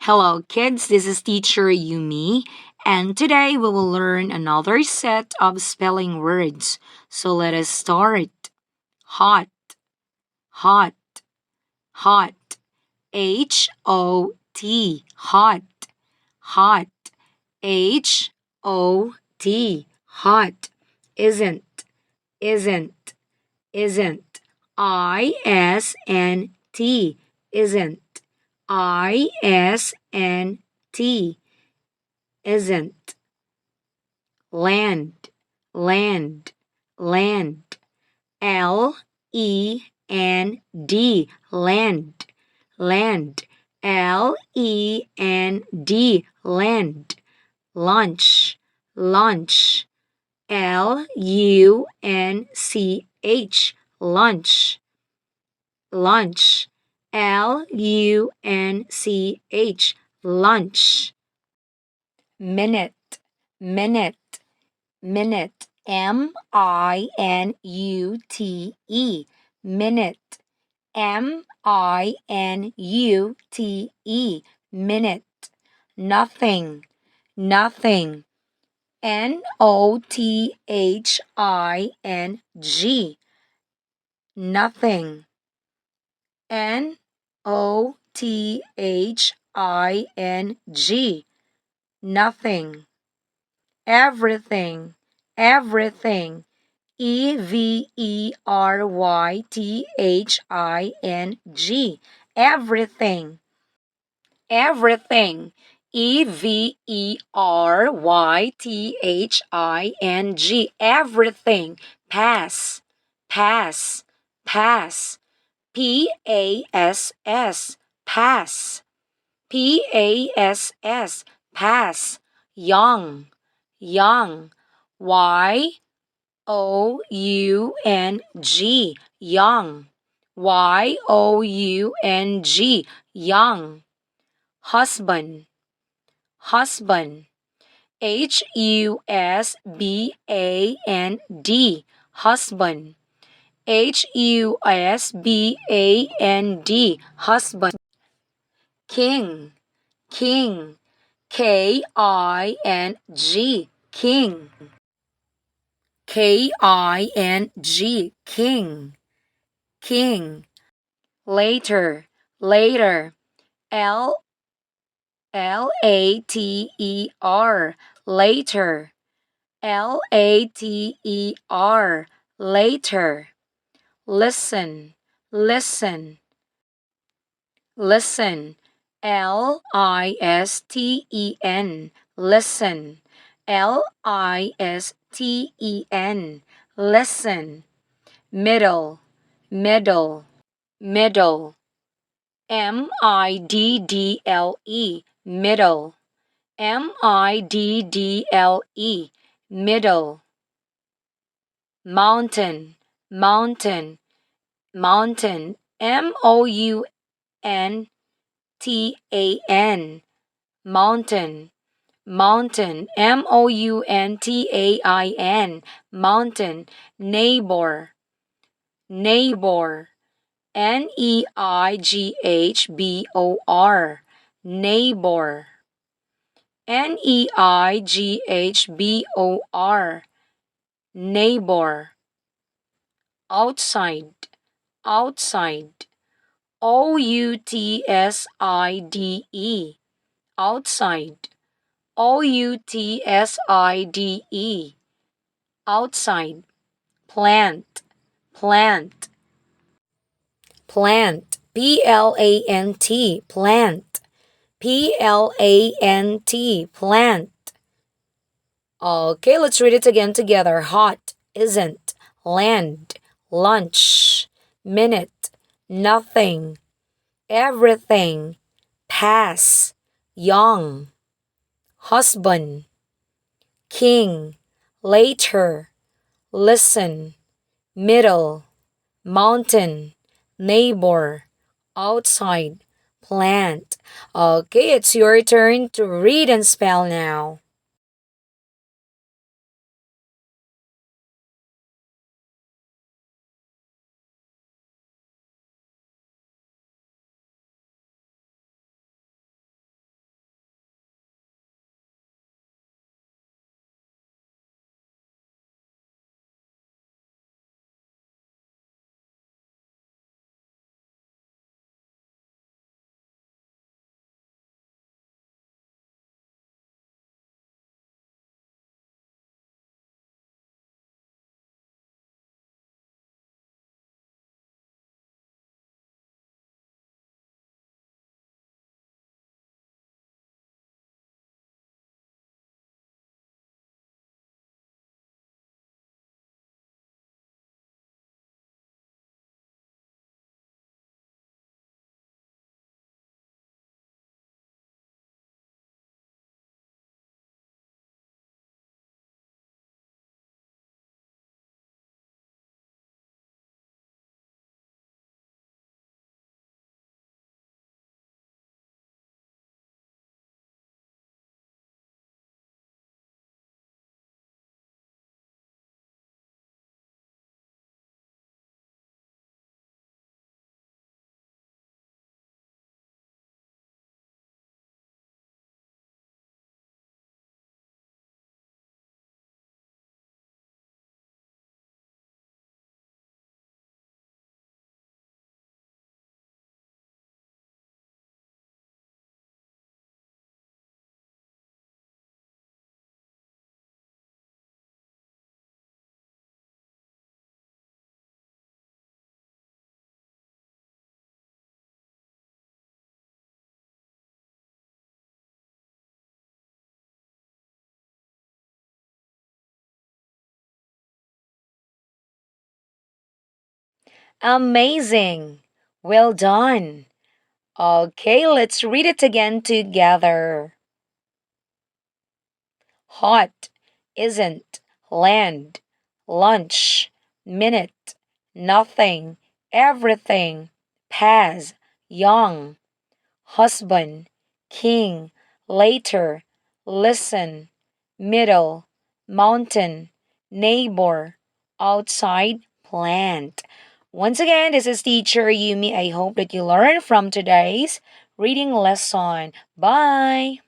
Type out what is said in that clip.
Hello, kids. This is teacher Eummie, and today we will learn another set of spelling words. So let us start. Hot, hot, hot. H-O-T, hot, hot. H-O-T, hot. Isn't, isn't, isn't. I-S-N-T, isn't. I-S-N-T, isn't. Land, land, land. L-E-N-D, land, land. L-E-N-D, land. Lunch, lunch. L-U-N-C-H, lunch, lunch. L-U-N-C-H, lunch. Minute, minute, minute. M-I-N-U-T-E, minute. M-I-N-U-T-E, minute. Nothing, nothing. N-O-T-H-I-N-G, nothing. N-O-T-H-I-N-G, nothing. Everything, everything. E-V-E-R-Y-T-H-I-N-G, everything, everything. E-V-E-R-Y-T-H-I-N-G, everything. Pass, pass, pass. P-A-S-S, pass. P-A-S-S, pass. Young, young. Y-O-U-N-G, young. Y-O-U-N-G, young. Husband, husband. H-U-S-B-A-N-D, husband. H-U-S-B-A-N-D, husband. King, king. K-I-N-G, king. K-I-N-G, king, king. Later, later. L-L-A-T-E-R, later. L-A-T-E-R, later. Listen, listen, listen. L-I-S-T-E-N, listen. L-I-S-T-E-N, listen. Middle, middle, middle. M-I-D-D-L-E, middle. M-I-D-D-L-E, middle. Mountain, mountain, mountain. M-O-U-N-T-A-N, mountain, mountain. M-O-U-N-T-A-I-N, mountain. Neighbor, neighbor. N-E-I-G-H-B-O-R, neighbor. N-E-I-G-H-B-O-R, neighbor. Outside, outside. O-U-T-S-I-D-E, outside. O-U-T-S-I-D-E, outside. Plant, plant, plant. P-L-A-N-T, plant. P-L-A-N-T, plant. Okay, let's read it again together. Hot, isn't. Land, lunch. Minute, nothing. Everything. Pass, young. Husband, king. Later, listen. Middle, mountain. Neighbor, outside. Plant. Okay, it's your turn to read and spell now. Amazing. Well done. Okay, let's read it again together. Hot, isn't, land, lunch, minute, nothing, everything, pass, young, husband, king, later, listen, middle, mountain, neighbor, outside, plant. Once again, this is teacher Yumi. I hope that you learned from today's reading lesson. Bye.